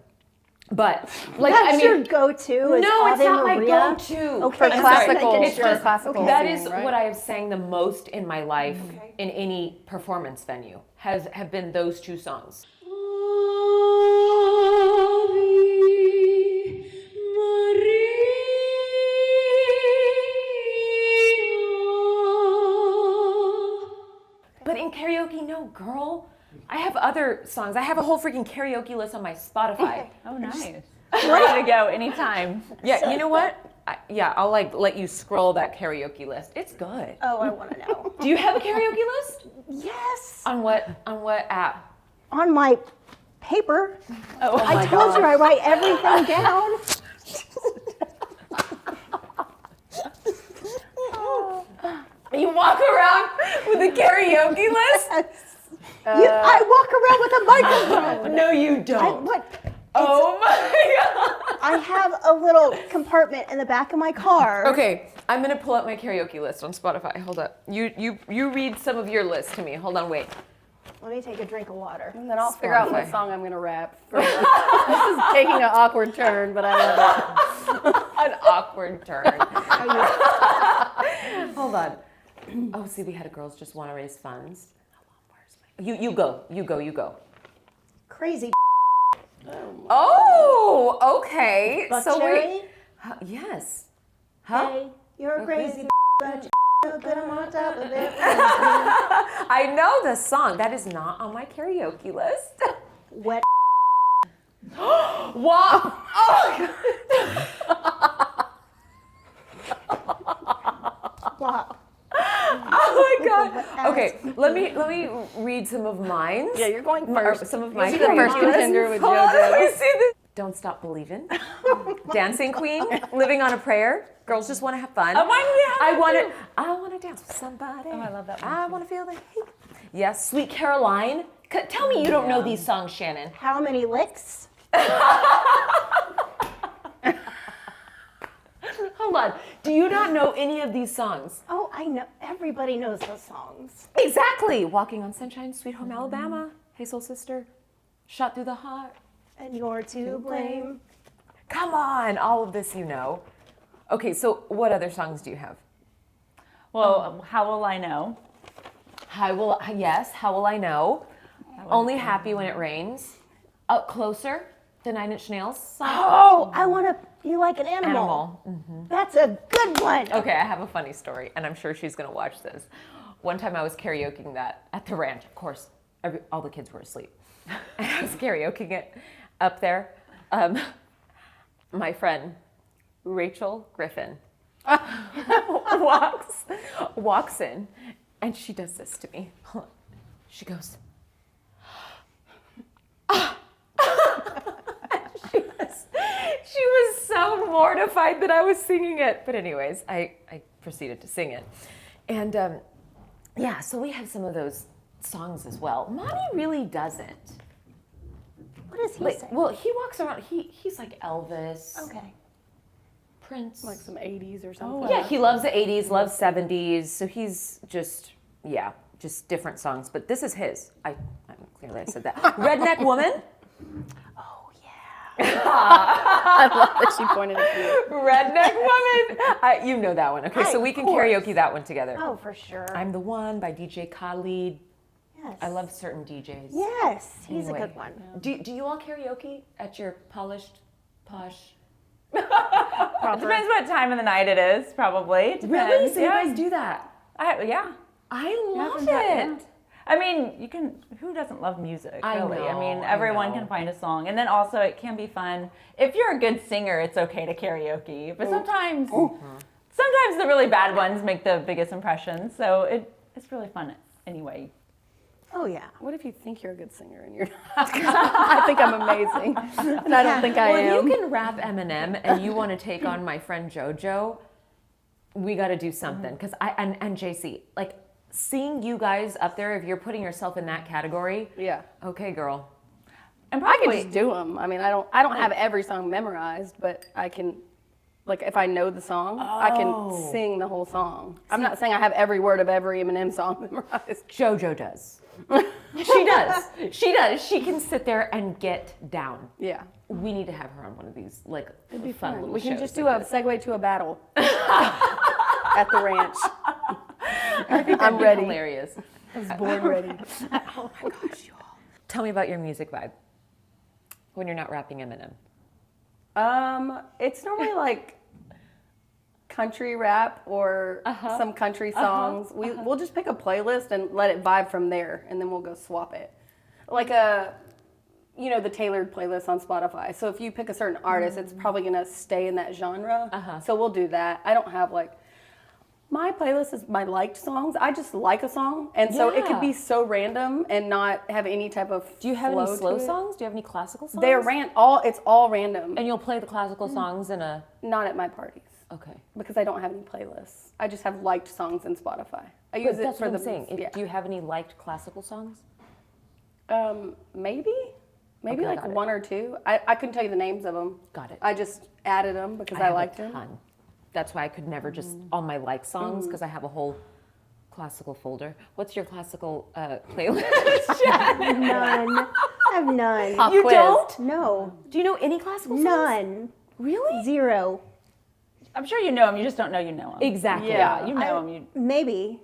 Speaker 1: But like,
Speaker 3: That's
Speaker 1: I mean,
Speaker 3: your go-to. Is
Speaker 1: no, it's
Speaker 3: Ave
Speaker 1: not my
Speaker 3: Maria?
Speaker 1: go-to.
Speaker 3: Okay,
Speaker 4: For
Speaker 3: I'm
Speaker 4: classical.
Speaker 3: sorry.
Speaker 1: It's just
Speaker 4: classical
Speaker 1: that
Speaker 4: singing,
Speaker 1: is
Speaker 4: right?
Speaker 1: what I have sang the most in my life in any performance venue have been those two songs. But in karaoke, no, girl. I have other songs. I have a whole freaking karaoke list on my Spotify.
Speaker 2: Oh, nice. Ready to go anytime.
Speaker 1: Yeah, you know what? I'll like let you scroll that karaoke list. It's good.
Speaker 3: Oh, I want to know.
Speaker 1: Do you have a karaoke list?
Speaker 3: Yes.
Speaker 1: On what app?
Speaker 3: On my paper.
Speaker 1: Oh,
Speaker 3: I told you I write everything down.
Speaker 1: You walk around with a karaoke list?
Speaker 3: I walk around with a microphone.
Speaker 1: No, you don't.
Speaker 3: What?
Speaker 1: Oh my god.
Speaker 3: I have a little compartment in the back of my car.
Speaker 1: Okay, I'm gonna pull up my karaoke list on Spotify. Hold up. You read some of your list to me. Hold on, wait.
Speaker 3: Let me take a drink of water.
Speaker 4: And then I'll figure out what
Speaker 1: Spotify.
Speaker 4: song I'm going to rap. This is taking an awkward turn, but I love it.
Speaker 1: An awkward turn. Hold on. Oh, see, we had a girls just want to raise funds. You go.
Speaker 3: Crazy.
Speaker 1: Oh, okay.
Speaker 3: Buck
Speaker 1: So
Speaker 3: cherry?
Speaker 1: wait. Yes. Huh?
Speaker 3: Hey, you're a crazy but you're good. I'm on top of it.
Speaker 1: I know the song. That is not on my karaoke list.
Speaker 3: Wet.
Speaker 1: Wow.
Speaker 3: Wow.
Speaker 1: Oh my god. Okay, let me read some of mine.
Speaker 4: Yeah, you're going first.
Speaker 1: Some of my
Speaker 4: You'll be the first
Speaker 1: karaoke lists.
Speaker 4: contender with
Speaker 1: Hold on,
Speaker 4: JoJo.
Speaker 1: let me see this. Don't Stop Believin'. Dancing Queen. Living on a Prayer. Girls Just Want to Have Fun.
Speaker 2: Oh, mine we have
Speaker 1: I want to dance with somebody.
Speaker 2: Oh, I love that one,
Speaker 1: I
Speaker 2: too.
Speaker 1: want to feel the heat. Yes, Sweet Caroline. Tell me you don't know these songs, Shannon.
Speaker 3: How many licks?
Speaker 1: Hold on. Do you not know any of these songs?
Speaker 3: Oh, I know. Everybody knows those songs.
Speaker 1: Exactly. Walking on Sunshine, Sweet Home Alabama, Hey Soul Sister, Shot Through the Heart.
Speaker 3: And you're to blame.
Speaker 1: Come on, all of this you know. Okay, so what other songs do you have?
Speaker 2: Well, How Will I Know?
Speaker 1: How will I know? Only Happy When It Rains. Up Closer, the Nine Inch Nails song.
Speaker 3: Oh, I want to be like an animal.
Speaker 1: Animal.
Speaker 3: That's a good one.
Speaker 1: Okay, I have a funny story, and I'm sure she's gonna watch this. One time I was karaokeing that at the ranch. Of course, all the kids were asleep. And I was karaokeing it up there. My friend, Rachel Griffin, walks in, and she does this to me. Hold on. She goes, she was so mortified that I was singing it. But anyways, I proceeded to sing it. And yeah, so we have some of those songs as well. Monty really doesn't.
Speaker 3: What does he
Speaker 1: Like,
Speaker 3: say?
Speaker 1: well, he walks around, he's like Elvis,
Speaker 3: Okay.
Speaker 1: Prince.
Speaker 4: Like some 80s or something.
Speaker 1: Yeah, he loves the 80s, loves 70s. So he's just different songs. But this is his. Clearly I said that. Redneck Woman?
Speaker 4: I love that she pointed at you.
Speaker 1: Redneck Woman. You know that one. Okay, so we can karaoke that one together.
Speaker 3: Oh, for sure.
Speaker 1: I'm the One by DJ Khalid.
Speaker 3: Yes.
Speaker 1: I love certain DJs.
Speaker 3: Yes, he's
Speaker 1: Anyway.
Speaker 3: a good one.
Speaker 1: Do you all karaoke at your polished, posh?
Speaker 2: It depends what time of the night it is, probably. It depends.
Speaker 1: Really? So you
Speaker 2: yeah.
Speaker 1: guys do that?
Speaker 2: Yeah.
Speaker 1: I love
Speaker 2: Yeah.
Speaker 1: it.
Speaker 2: I mean, you can. Who doesn't love music?
Speaker 1: I
Speaker 2: Really?
Speaker 1: know,
Speaker 2: mean,
Speaker 1: I
Speaker 2: everyone
Speaker 1: know.
Speaker 2: can find a song, and then also it can be fun. If you're a good singer, it's okay to karaoke. But sometimes the really bad ones make the biggest impressions. So it's really fun anyway.
Speaker 3: Oh, yeah.
Speaker 4: What if you think you're a good singer and you're not? I think I'm amazing, and I don't think I
Speaker 1: Well,
Speaker 4: am.
Speaker 1: if you can rap Eminem and you want to take on my friend JoJo, we got to do something. Because and JC, like seeing you guys up there, if you're putting yourself in that category,
Speaker 4: Yeah.
Speaker 1: okay, girl.
Speaker 2: And
Speaker 4: I can
Speaker 2: probably
Speaker 4: just do them. I mean, I don't have every song memorized, but I can, like, if I know the song, I can sing the whole song. I'm not saying I have every word of every Eminem song memorized.
Speaker 1: JoJo does. She does. She does. She can sit there and get down.
Speaker 4: Yeah.
Speaker 1: We need to have her on one of these, like, fun little
Speaker 4: We can
Speaker 1: shows
Speaker 4: just do
Speaker 1: like
Speaker 4: a segue to a battle at the ranch. I'm ready.
Speaker 1: Hilarious.
Speaker 4: I was born ready.
Speaker 1: Oh my gosh, you all. Tell me about your music vibe when you're not rapping Eminem.
Speaker 4: It's normally like country rap or some country songs. We'll just pick a playlist and let it vibe from there, and then we'll go swap it. Like the tailored playlist on Spotify. So if you pick a certain artist, it's probably gonna stay in that genre. So we'll do that. I don't have like my playlist is my liked songs. I just like a song, and so it could be so random and not have any type of.
Speaker 1: Do you have
Speaker 4: flow
Speaker 1: any slow
Speaker 4: to it.
Speaker 1: songs? Do you have any classical songs?
Speaker 4: They're it's all random.
Speaker 1: And you'll play the classical songs in a.
Speaker 4: Not at my parties.
Speaker 1: Okay.
Speaker 4: Because I don't have any playlists. I just have liked songs in Spotify. I use it
Speaker 1: That's
Speaker 4: for
Speaker 1: what
Speaker 4: the
Speaker 1: I'm saying.
Speaker 4: Yeah.
Speaker 1: Do you have any liked classical songs?
Speaker 4: Maybe
Speaker 1: Okay,
Speaker 4: like
Speaker 1: got it.
Speaker 4: one or two. I couldn't tell you the names of them.
Speaker 1: Got it.
Speaker 4: I just added them because I
Speaker 1: have a
Speaker 4: liked them.
Speaker 1: ton. That's why I could never just on my like songs because I have a whole classical folder. What's your classical playlist?
Speaker 3: None. I have none.
Speaker 4: Pop
Speaker 1: You
Speaker 4: quiz.
Speaker 1: don't?
Speaker 3: No.
Speaker 1: Do you know any classical songs?
Speaker 3: None.
Speaker 1: Really?
Speaker 3: Zero.
Speaker 2: I'm sure you know them. You just don't know you know them.
Speaker 1: Exactly.
Speaker 4: Yeah.
Speaker 2: You know them.
Speaker 3: Maybe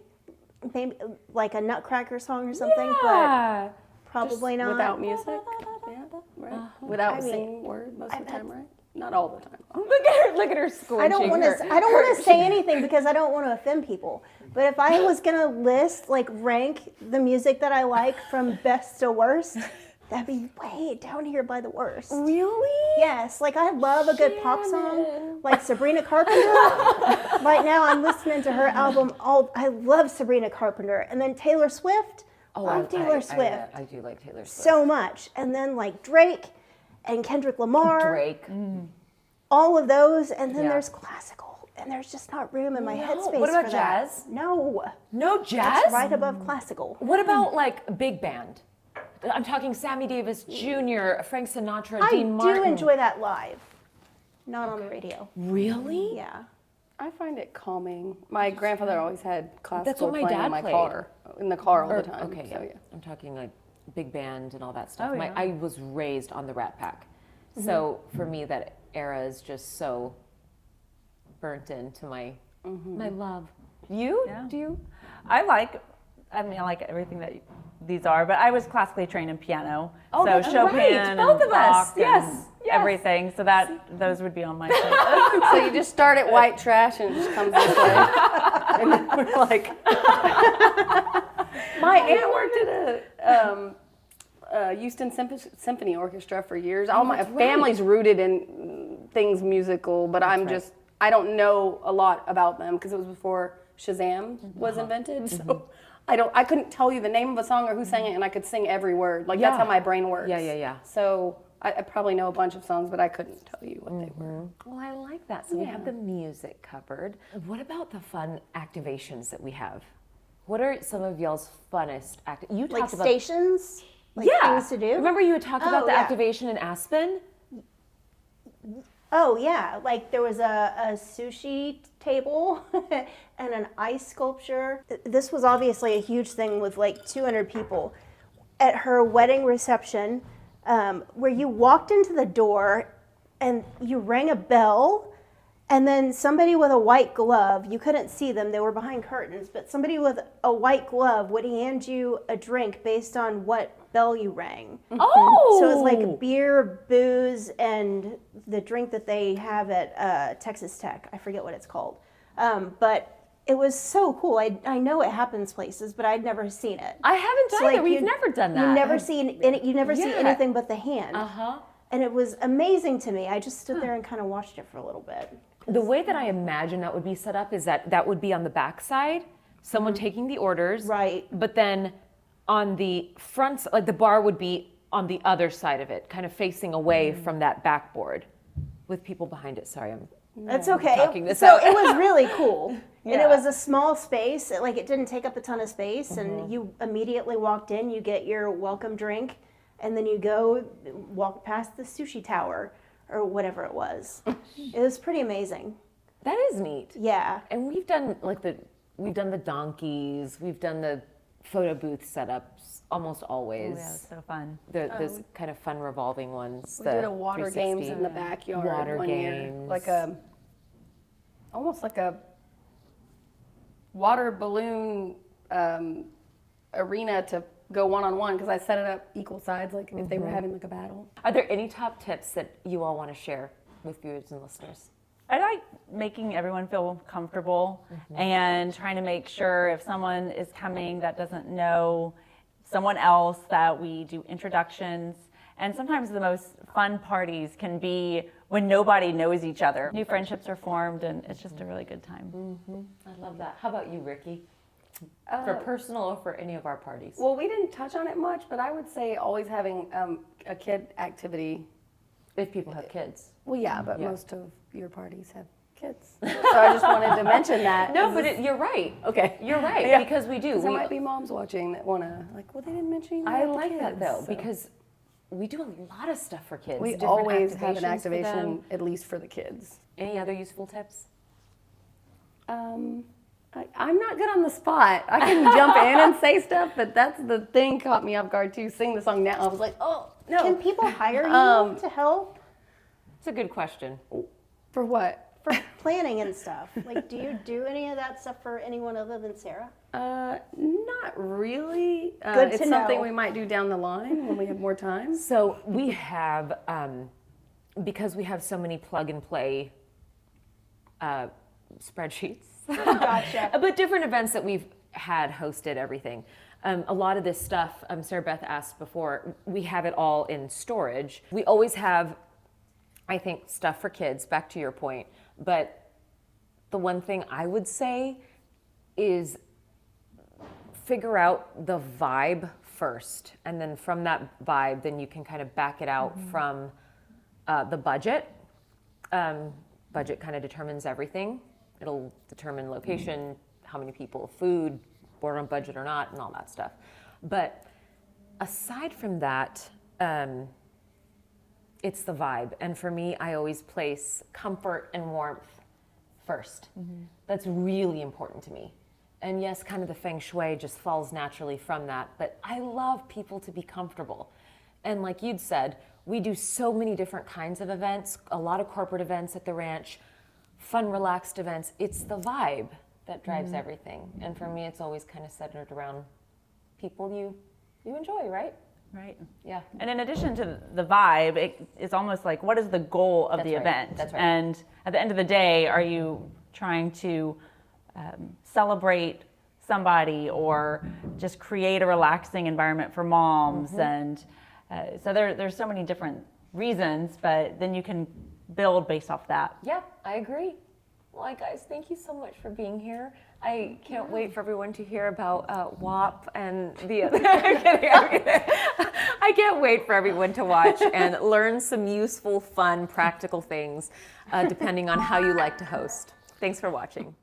Speaker 3: like a Nutcracker song or something, but
Speaker 1: Yeah.
Speaker 3: probably not.
Speaker 4: Without music. Yeah, right. Without singing word most of the time, right? Not all the time.
Speaker 1: Look at her squinching.
Speaker 3: I don't want to say anything because I don't want to offend people. But if I was gonna list rank the music that I like from best to worst, that'd be way down here by the worst.
Speaker 1: Really?
Speaker 3: Yes, I love a good pop song, like Sabrina Carpenter. Right now, I'm listening to her album. I love Sabrina Carpenter, and then Taylor Swift. Love Taylor Swift
Speaker 1: I do like Taylor Swift.
Speaker 3: so much, and then Drake and Kendrick Lamar.
Speaker 1: Drake.
Speaker 3: All of those, and then
Speaker 1: Yeah.
Speaker 3: there's classical, and there's just not room in my headspace
Speaker 1: What about
Speaker 3: for that.
Speaker 1: jazz?
Speaker 3: No,
Speaker 1: No jazz?
Speaker 3: that's right above classical.
Speaker 1: What about big band? I'm talking Sammy Davis Jr., Frank Sinatra,
Speaker 3: I
Speaker 1: Dean Martin.
Speaker 3: do enjoy that live, not on the radio.
Speaker 1: Really?
Speaker 3: Yeah.
Speaker 4: I find it calming. My grandfather always had classical
Speaker 1: what my
Speaker 4: playing
Speaker 1: dad
Speaker 4: in my
Speaker 1: played.
Speaker 4: car, in the car all the time.
Speaker 1: Okay,
Speaker 4: so,
Speaker 1: yeah. I'm talking big band and all that stuff.
Speaker 2: Oh, yeah.
Speaker 1: I was raised on the Rat Pack. So for me, that era is just so burnt into my love. You?
Speaker 2: Yeah.
Speaker 1: Do you?
Speaker 2: I like everything that these are, but I was classically trained in piano.
Speaker 1: Oh,
Speaker 2: so
Speaker 1: that's
Speaker 2: Chopin
Speaker 1: right.
Speaker 2: and
Speaker 1: Both of us.
Speaker 2: Bach
Speaker 1: Yes,
Speaker 2: and
Speaker 1: yes.
Speaker 2: everything. So those would be on my playlist.
Speaker 4: So you just start at white trash and it just comes this way. And then we're like, my aunt worked at a Houston Symphony Orchestra for years. All my family's rooted in things musical, but I don't know a lot about them because it was before Shazam was invented. So I couldn't tell you the name of a song or who sang it, and I could sing every word. That's how my brain works.
Speaker 1: Yeah.
Speaker 4: So I probably know a bunch of songs, but I couldn't tell you what they were.
Speaker 1: Well, I like that. So we have the music covered. What about the fun activations that we have? What are some of y'all's funnest You talked about
Speaker 3: Stations? Things to do?
Speaker 1: Remember you had talked about the
Speaker 3: yeah.
Speaker 1: activation in Aspen?
Speaker 3: Oh, yeah. There was a sushi table and an ice sculpture. This was obviously a huge thing with 200 people. at her wedding reception where you walked into the door and you rang a bell, and then somebody with a white glove, you couldn't see them, they were behind curtains, but somebody with a white glove would hand you a drink based on what bell you rang.
Speaker 1: Oh!
Speaker 3: So it's like beer, booze, and the drink that they have at Texas Tech. I forget what it's called. But it was so cool. I know it happens places, but I'd never seen it.
Speaker 1: I haven't
Speaker 3: So,
Speaker 1: either. We've never done that.
Speaker 3: You never see anything but the hand.
Speaker 1: Uh-huh.
Speaker 3: And it was amazing to me. I just stood there and kind of watched it for a little bit.
Speaker 1: The way that I imagine that would be set up is that would be on the back side, someone taking the orders.
Speaker 3: Right.
Speaker 1: But then on the front, like the bar would be on the other side of it, kind of facing away from that backboard with people behind it. Sorry, I'm
Speaker 3: That's okay.
Speaker 1: talking this
Speaker 3: So
Speaker 1: out.
Speaker 3: it was really cool. And
Speaker 1: Yeah.
Speaker 3: it was a small space. It didn't take up a ton of space. And you immediately walked in, you get your welcome drink, and then you go walk past the sushi tower or whatever it was. It was pretty amazing.
Speaker 1: That is neat.
Speaker 3: Yeah.
Speaker 1: And we've done the donkeys, we've done the photo booth setups almost always.
Speaker 2: Oh, yeah, it's so fun.
Speaker 1: Those kind of fun revolving ones.
Speaker 4: We did a water games
Speaker 1: 360.
Speaker 4: in the backyard
Speaker 1: Water
Speaker 4: one year,
Speaker 1: games.
Speaker 4: like almost like a water balloon arena to go one-on-one, because I set it up equal sides, like if they were having like a battle.
Speaker 1: Are there any top tips that you all want to share with viewers and listeners?
Speaker 2: I like making everyone feel comfortable and trying to make sure if someone is coming that doesn't know someone else, that we do introductions. And sometimes the most fun parties can be when nobody knows each other. New friendships are formed, and it's just a really good time.
Speaker 1: I love that. How about you, Ricky? For personal or for any of our parties?
Speaker 4: Well, we didn't touch on it much, but I would say always having a kid activity.
Speaker 1: If people have kids.
Speaker 4: Well, yeah, but
Speaker 1: Yeah.
Speaker 4: most of your parties have kids. So I just wanted to mention that.
Speaker 1: No, but you're right.
Speaker 4: Okay.
Speaker 1: You're right,
Speaker 4: Yeah.
Speaker 1: because we do.
Speaker 4: There
Speaker 1: We-
Speaker 4: might be moms watching that want to, well, they didn't mention anything
Speaker 1: I
Speaker 4: about the
Speaker 1: like that
Speaker 4: kids,
Speaker 1: though,
Speaker 4: so.
Speaker 1: because we do a lot of stuff for kids.
Speaker 4: We
Speaker 1: different
Speaker 4: always have an
Speaker 1: activations for
Speaker 4: activation,
Speaker 1: them.
Speaker 4: at least for the kids.
Speaker 1: Any other useful tips?
Speaker 4: I'm not good on the spot. I can jump in and say stuff, but that's the thing caught me off guard too. Sing the song now, I was like, oh, no.
Speaker 3: Can people hire you to help
Speaker 1: It's a good question.
Speaker 4: For what?
Speaker 3: for planning and stuff? Do you do any of that stuff for anyone other than Sarah?
Speaker 4: Not really.
Speaker 3: Good
Speaker 4: it's
Speaker 3: to
Speaker 4: something
Speaker 3: know.
Speaker 4: we might do down the line when we have more time.
Speaker 1: So we have, because we have so many plug and play spreadsheets.
Speaker 3: Gotcha.
Speaker 1: But different events that we've had hosted, everything. A lot of this stuff, Sarah Beth asked before, we have it all in storage. We always have, I think, stuff for kids, back to your point. But the one thing I would say is figure out the vibe first. And then from that vibe, then you can kind of back it out from the budget. Budget kind of determines everything. It'll determine location, how many people, food, board on budget or not, and all that stuff. But aside from that, it's the vibe. And for me, I always place comfort and warmth first. That's really important to me. And yes, kind of the feng shui just falls naturally from that. But I love people to be comfortable. And like you'd said, we do so many different kinds of events, a lot of corporate events at the ranch, fun, relaxed events. It's the vibe that drives everything. And for me, it's always kind of centered around people you enjoy, right?
Speaker 2: Right.
Speaker 1: Yeah.
Speaker 2: And in addition to the vibe, it's almost like, what is the goal of
Speaker 1: That's
Speaker 2: the
Speaker 1: right.
Speaker 2: event?
Speaker 1: That's right.
Speaker 2: And at the end of the day, are you trying to celebrate somebody or just create a relaxing environment for moms? And so there's so many different reasons, but then you can build based off that.
Speaker 1: Yeah, I agree. Well, guys, thank you so much for being here. I can't wait for everyone to hear about WAP and the other. I'm kidding. I can't wait for everyone to watch and learn some useful, fun, practical things, depending on how you like to host. Thanks for watching.